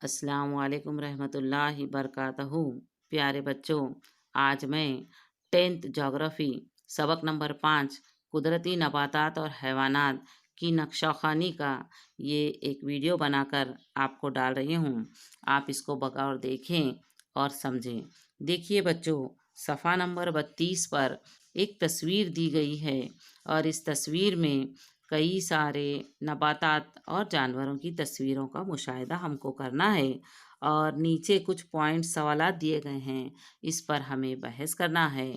अस्सलाम वालेकुम रहमतुल्लाहि बरकातहू। प्यारे बच्चों, आज मैं 10th जोग्राफ़ी सबक नंबर 5 कुदरती नबातात और हैवानात की नक्शाखानी का ये एक वीडियो बनाकर आपको डाल रही हूँ। आप इसको बगौर देखें और समझें। देखिए बच्चों, सफ़ा नंबर 32 पर एक तस्वीर दी गई है और इस तस्वीर में कई सारे नबातात और जानवरों की तस्वीरों का मुशाहिदा हमको करना है और नीचे कुछ पॉइंट्स सवालात दिए गए हैं, इस पर हमें बहस करना है।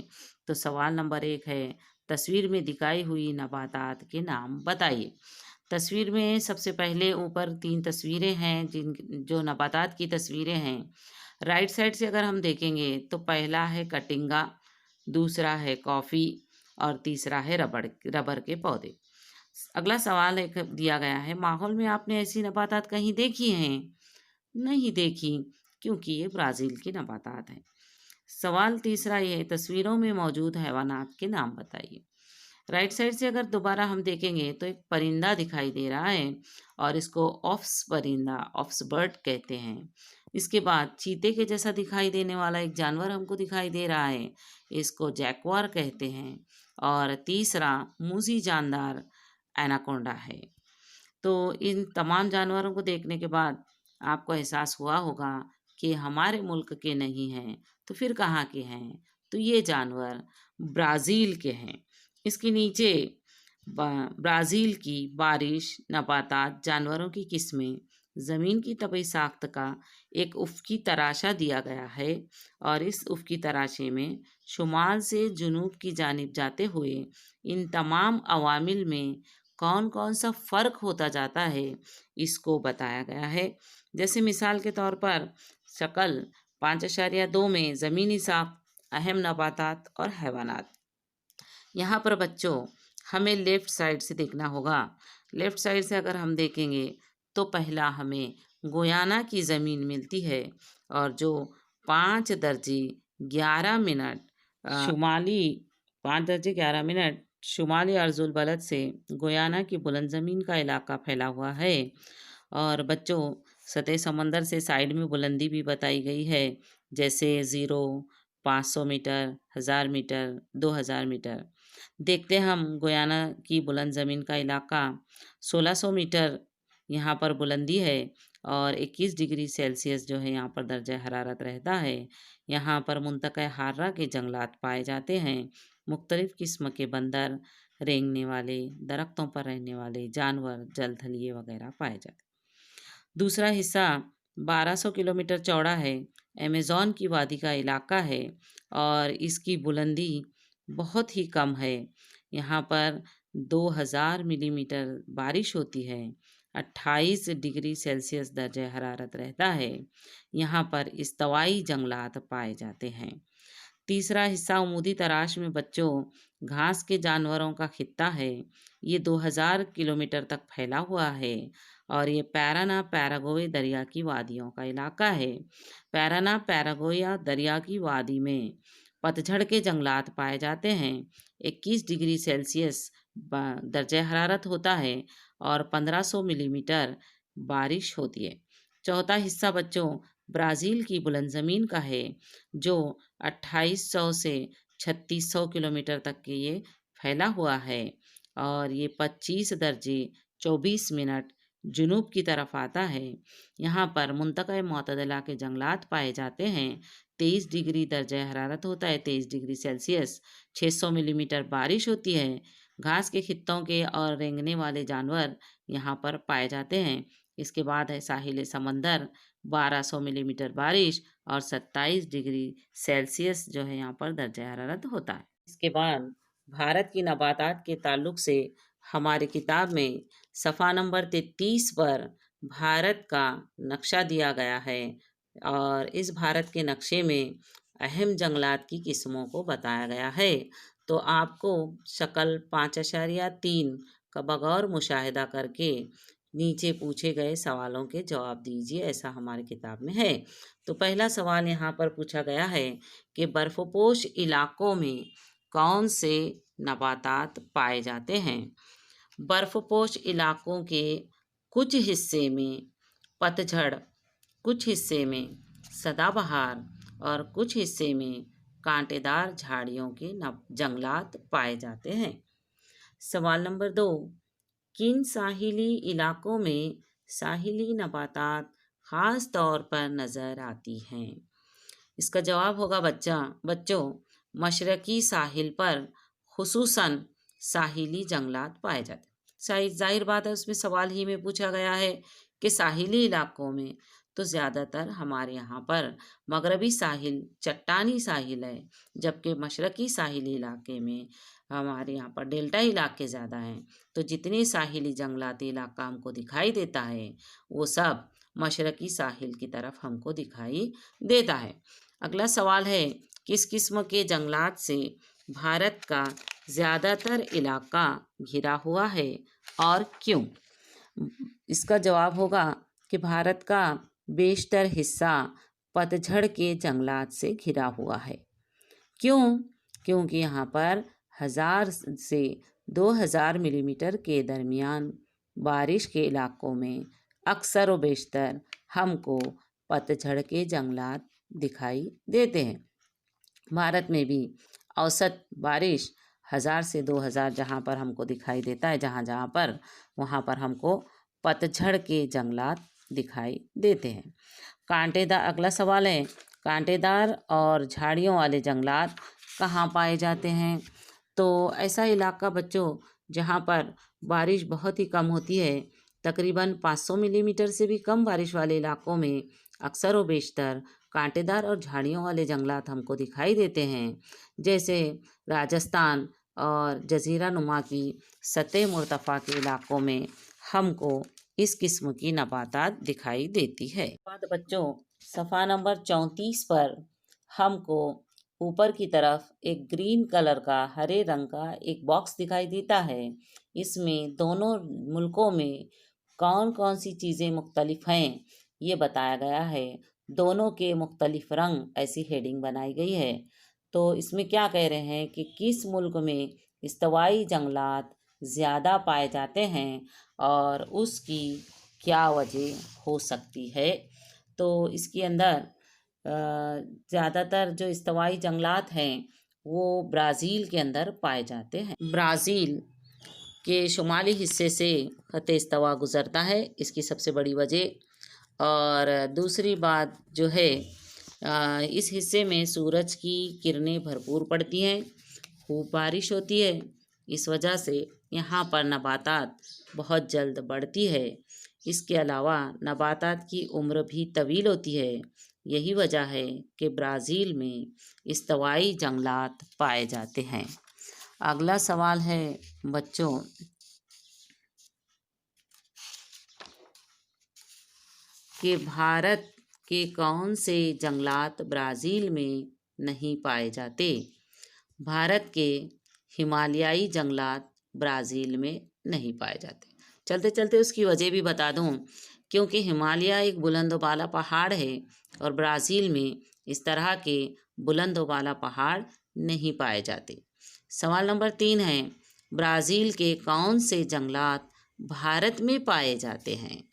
तो सवाल नंबर 1 है, तस्वीर में दिखाई हुई नबातात के नाम बताइए। तस्वीर में सबसे पहले ऊपर 3 तस्वीरें हैं जो नबातात की तस्वीरें हैं। राइट साइड से अगर हम देखेंगे तो पहला है कटिंगा, दूसरा है कॉफ़ी और तीसरा है रबर के पौधे। अगला सवाल एक दिया गया है, माहौल में आपने ऐसी नबातात कहीं देखी हैं? नहीं देखी, क्योंकि ये ब्राज़ील की नबातात हैं। सवाल तीसरा ये है, तस्वीरों में मौजूद हैवानात के नाम बताइए। राइट साइड से अगर दोबारा हम देखेंगे तो एक परिंदा दिखाई दे रहा है और इसको ऑफ्स परिंदा, ऑफ्स बर्ड कहते हैं। इसके बाद चीते के जैसा दिखाई देने वाला एक जानवर हमको दिखाई दे रहा है, इसको जैक्वार कहते हैं। और तीसरा मूसी जानदार एनाकोंडा है। तो इन तमाम जानवरों को देखने के बाद आपको एहसास हुआ होगा कि हमारे मुल्क के नहीं हैं, तो फिर कहाँ के हैं? तो ये जानवर ब्राज़ील के हैं। इसके नीचे ब्राज़ील की बारिश, नबातात, जानवरों की किस्में, ज़मीन की तबी साख्त का एक उफ़क़ी तराशा दिया गया है और इस उफ़क़ी तराशे में शुमाल से जुनूब की जानिब जाते हुए इन तमाम अवामिल में कौन कौन सा फ़र्क होता जाता है, इसको बताया गया है। जैसे मिसाल के तौर पर शक्ल 5.2 में ज़मीनी साख्त, अहम नबातात और हैवानात। यहाँ पर बच्चों हमें लेफ़्ट साइड से देखना होगा। लेफ़्ट साइड से अगर हम देखेंगे तो पहला हमें गुयाना की ज़मीन मिलती है और जो 5 दर्जे 11 मिनट शुमाली 5 दर्जे 11 मिनट शुमाली अर्जुल बलद से गुयाना की बुलंद ज़मीन का इलाका फैला हुआ है। और बच्चों सतह समंदर से साइड में बुलंदी भी बताई गई है, जैसे 0, 500 मीटर, 1000 मीटर, 2000 मीटर। देखते हम गुयाना की बुलंद ज़मीन का इलाका 1600 मीटर यहाँ पर बुलंदी है और 21 डिग्री सेल्सियस जो है यहाँ पर दर्जा हरारत रहता है। यहाँ पर मुंतक़ा हार्रा के जंगलात पाए जाते हैं। मुख्तलिफ़ किस्म के बंदर, रेंगने वाले, दरख्तों पर रहने वाले जानवर, जलथलिए वगैरह पाए जाते हैं। दूसरा हिस्सा 1200 किलोमीटर चौड़ा है, अमेज़न की वादी का इलाका है और इसकी बुलंदी बहुत ही कम है। यहाँ पर 2000 मिलीमीटर बारिश होती है, 28 डिग्री सेल्सियस दर्जे हरारत रहता है। यहाँ पर इस्तवाई जंगलात पाए जाते हैं। तीसरा हिस्सा उमूदी तराश में बच्चों घास के जानवरों का खित्ता है। ये 2000 किलोमीटर तक फैला हुआ है और ये पैराना पैराग्वे दरिया की वादियों का इलाका है। पैराना पैराग्वे दरिया की वादी में पतझड़ के जंगलात पाए जाते हैं। 21 डिग्री सेल्सियस दर्जे हरारत होता है और 1500 मिलीमीटर बारिश होती है। चौथा हिस्सा बच्चों ब्राज़ील की बुलंद ज़मीन का है, जो 2800 से 3600 किलोमीटर तक के ये फैला हुआ है और ये 25 दर्जे 24 मिनट जुनूब की तरफ आता है। यहाँ पर मुंतक़ा मोतदला के जंगलात पाए जाते हैं। 23 डिग्री दर्जा हरारत होता है, 23 डिग्री सेल्सियस, 600 मिलीमीटर बारिश होती है। घास के खित्तों के और रेंगने वाले जानवर यहाँ पर पाए जाते हैं। इसके बाद है साहिल समंदर, 1200 मिलीमीटर बारिश और 27 डिग्री सेल्सियस जो है यहाँ पर दर्जा हरारत होता है। इसके बाद भारत की नबातात के ताल्लुक से हमारी किताब में सफ़ा नंबर 33 पर भारत का नक्शा दिया गया है और इस भारत के नक्शे में अहम जंगलात की किस्मों को बताया गया है। तो आपको शक्ल 5.3 का बगौर मुशाहिदा करके नीचे पूछे गए सवालों के जवाब दीजिए, ऐसा हमारी किताब में है। तो पहला सवाल यहाँ पर पूछा गया है कि बर्फ़पोश इलाकों में कौन से नबातात पाए जाते हैं। बर्फ़पोश इलाकों के कुछ हिस्से में पतझड़ कुछ हिस्से में सदाबहार और कुछ हिस्से में कांटेदार झाड़ियों के जंगलात पाए जाते हैं। सवाल नंबर 2, किन साहिली इलाकों में साहिली नबातात खास तौर पर नजर आती हैं? इसका जवाब होगा बच्चों मशरकी साहिल पर खुसूसन साहिली जंगलात पाए जाते हैं। जाहिर बात है, उसमें सवाल ही में पूछा गया है कि साहिली इलाकों में तो ज़्यादातर हमारे यहाँ पर मगरबी साहिल चट्टानी साहिल है, जबकि मशरकी साहिली इलाके में हमारे यहाँ पर डेल्टा इलाके ज़्यादा हैं। तो जितने साहिली जंगलाती इलाका हमको दिखाई देता है वो सब मशरकी साहिल की तरफ हमको दिखाई देता है। अगला सवाल है, किस किस्म के जंगलात से भारत का ज़्यादातर इलाका घिरा हुआ है और क्यों? इसका जवाब होगा कि भारत का बेशतर हिस्सा पतझड़ के जंगलात से घिरा हुआ है। क्यों? क्योंकि यहाँ पर 1000 से 2000 मिलीमीटर के दरमियान बारिश के इलाकों में अक्सर व बेशतर हमको पतझड़ के जंगलात दिखाई देते हैं। भारत में भी औसत बारिश 1000 से 2000 जहाँ पर हमको दिखाई देता है, जहाँ पर वहाँ पर हमको पतझड़ के जंगलात दिखाई देते हैं। अगला सवाल है, कांटेदार और झाड़ियों वाले जंगलात कहाँ पाए जाते हैं? तो ऐसा इलाका बच्चों जहाँ पर बारिश बहुत ही कम होती है, तकरीबन 500 मिलीमीटर से भी कम बारिश वाले इलाकों में अक्सर व बेशतर कांटेदार और झाड़ियों वाले जंगलात हमको दिखाई देते हैं। जैसे राजस्थान और जजीरा नुमा की सतह मुर्तफ़ा के इलाकों में हमको इस किस्म की नबातात दिखाई देती है। बाद बच्चों सफ़ा नंबर 34 पर हमको ऊपर की तरफ एक ग्रीन कलर का हरे रंग का एक बॉक्स दिखाई देता है। इसमें दोनों मुल्कों में कौन कौन सी चीज़ें मुख्तलिफ हैं ये बताया गया है। दोनों के मुख्तलिफ रंग ऐसी हेडिंग बनाई गई है। तो इसमें क्या कह रहे हैं कि किस मुल्क में इस्तवाई जंगलात ज़्यादा पाए जाते हैं और उसकी क्या वजह हो सकती है। तो इसके अंदर ज़्यादातर जो इस्तवाई जंगलात हैं वो ब्राज़ील के अंदर पाए जाते हैं। ब्राज़ील के शुमाली हिस्से से ख़त इस्तवा गुज़रता है, इसकी सबसे बड़ी वजह। और दूसरी बात जो है, इस हिस्से में सूरज की किरणें भरपूर पड़ती हैं, खूब बारिश होती है, इस वजह से यहाँ पर नबातात बहुत जल्द बढ़ती है। इसके अलावा नबातात की उम्र भी तवील होती है। यही वजह है कि ब्राज़ील में इस्तवाई जंगलात पाए जाते हैं। अगला सवाल है बच्चों, कि भारत के कौन से जंगलात ब्राज़ील में नहीं पाए जाते? भारत के हिमालयाई जंगलात ब्राज़ील में नहीं पाए जाते। चलते चलते उसकी वजह भी बता दूं, क्योंकि हिमालय एक बुलंद वाला पहाड़ है और ब्राज़ील में इस तरह के बुलंद वाला पहाड़ नहीं पाए जाते। सवाल नंबर 3 है, ब्राज़ील के कौन से जंगलात भारत में पाए जाते हैं?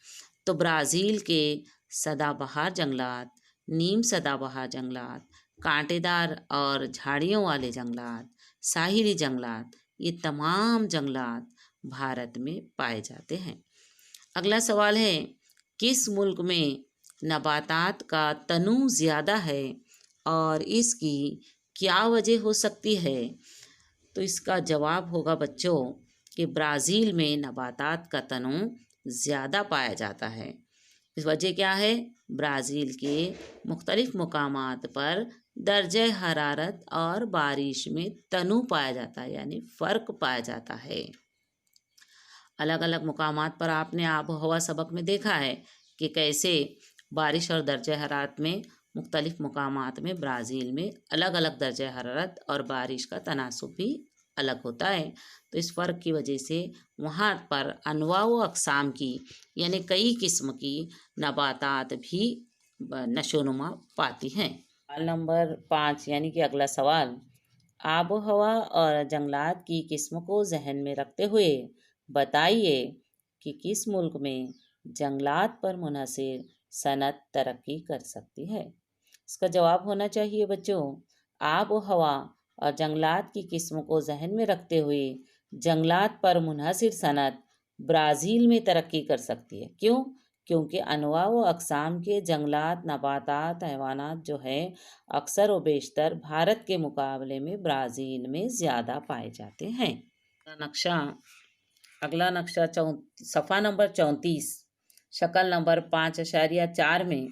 तो ब्राज़ील के सदाबहार जंगलात, नीम सदाबहार जंगलात, कांटेदार और झाड़ियों वाले जंगलात, साहिली जंगलात, ये तमाम जंगलात भारत में पाए जाते हैं। अगला सवाल है, किस मुल्क में नबातात का तनू ज़्यादा है और इसकी क्या वजह हो सकती है? तो इसका जवाब होगा बच्चों कि ब्राज़ील में नबातात का तनू ज़्यादा पाया जाता है। इस वजह क्या है? ब्राज़ील के मुख्तलिफ़ मुकामात पर दर्जे हरारत और बारिश में तनू पाया जाता है, यानी फ़र्क पाया जाता है। अलग अलग मुकामात पर आपने आबो हवा सबक में देखा है कि कैसे बारिश और दर्जे हरारत में मुख्तलिफ़ मुकामात में ब्राज़ील में अलग अलग दर्जे हरारत और बारिश का तनासुब भी अलग होता है। तो इस फ़र्क की वजह से वहाँ पर अनवा व अक़साम की यानी कई किस्म की नबातात भी नशोनुमा पाती हैं। सवाल नंबर 5 यानी कि अगला सवाल, आबो हवा और जंगलात की किस्म को जहन में रखते हुए बताइए कि किस मुल्क में जंगलात पर मुनहसर صنعت ترقی کر سکتی ہے؟ اس کا جواب ہونا چاہیے بچوں، آب و ہوا اور جنگلات کی قسم کو ذہن میں رکھتے ہوئے جنگلات پر منحصر صنعت برازیل میں ترقی کر سکتی ہے۔ کیوں؟ کیونکہ انواع و اقسام کے جنگلات، نباتات، حیوانات جو ہیں اکثر و بیشتر بھارت کے مقابلے میں برازیل میں زیادہ پائے جاتے ہیں۔ اگلا نقشہ صفحہ نمبر 34، شکل نمبر 5.4 میں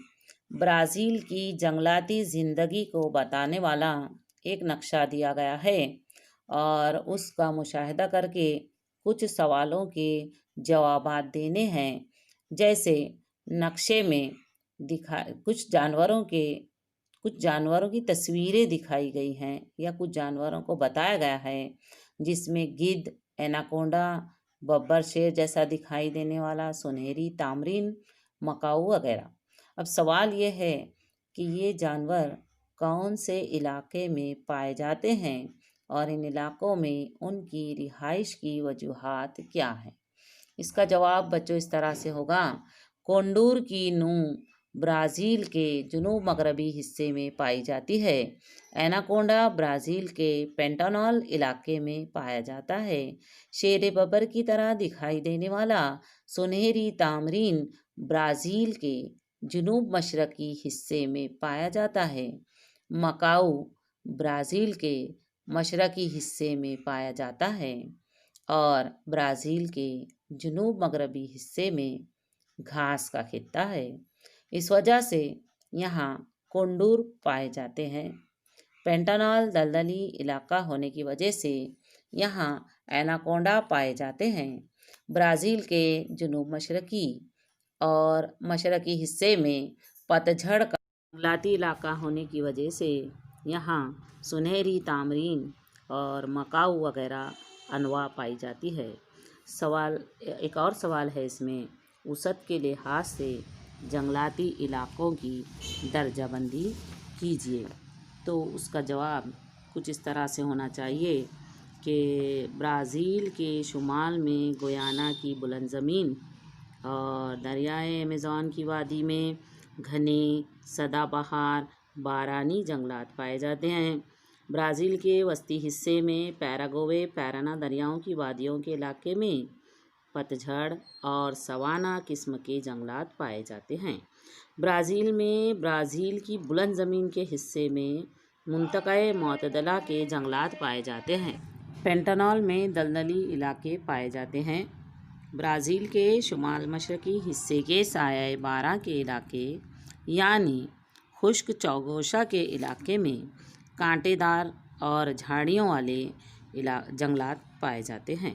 برازیل کی جنگلاتی زندگی کو بتانے والا ایک نقشہ دیا گیا ہے اور اس کا مشاہدہ کر کے کچھ سوالوں کے جوابات دینے ہیں۔ جیسے نقشے میں کچھ جانوروں کی تصویریں دکھائی گئی ہیں یا کچھ جانوروں کو بتایا گیا ہے، جس میں گدھ، ایناکونڈا، ببر شیر جیسا دکھائی دینے والا، سنہری تامرین، مکاؤ وغیرہ۔ اب سوال یہ ہے کہ یہ جانور کون سے علاقے میں پائے جاتے ہیں اور ان علاقوں میں ان کی رہائش کی وجوہات کیا ہیں؟ اس کا جواب بچوں اس طرح سے ہوگا، کونڈور کی نوع برازیل کے جنوب مغربی حصے میں پائی جاتی ہے۔ ایناکونڈا برازیل کے پینٹانال علاقے میں پایا جاتا ہے۔ شیر ببر کی طرح دکھائی دینے والا سنہری تامرین برازیل کے جنوب مشرقی حصے میں پایا جاتا ہے۔ مکاؤ برازیل کے مشرقی حصے میں پایا جاتا ہے اور برازیل کے جنوب مغربی حصے میں گھاس کا خطہ ہے، اس وجہ سے یہاں کونڈور پائے جاتے ہیں۔ پینٹانال دلدلی علاقہ ہونے کی وجہ سے یہاں ایناکونڈا پائے جاتے ہیں۔ برازیل کے جنوب مشرقی اور مشرقی حصے میں پتجھڑ کا جنگلاتی علاقہ ہونے کی وجہ سے یہاں سنہری تامرین اور مکاؤ وغیرہ انواع پائی جاتی ہے۔ ایک اور سوال ہے اس میں، وسعت کے لحاظ سے جنگلاتی علاقوں کی درجہ بندی کیجیے۔ تو اس کا جواب کچھ اس طرح سے ہونا چاہیے کہ برازیل کے شمال میں گیانا کی بلند زمین اور دریائے ایمیزون کی وادی میں گھنے سدا بہار بارانی جنگلات پائے جاتے ہیں۔ برازیل کے وسطی حصے میں پیراگوے پیرانا دریاؤں کی وادیوں کے علاقے میں پتجھڑ اور سوانا قسم کے جنگلات پائے جاتے ہیں۔ برازیل میں برازیل کی بلند زمین کے حصے میں منطقہ معتدلہ کے جنگلات پائے جاتے ہیں۔ پینٹانال میں دلدلی علاقے پائے جاتے ہیں۔ برازیل کے شمال مشرقی حصے کے سایہ باران کے علاقے یعنی خشک چوگوشا کے علاقے میں کانٹے دار اور جھاڑیوں والے جنگلات پائے جاتے ہیں۔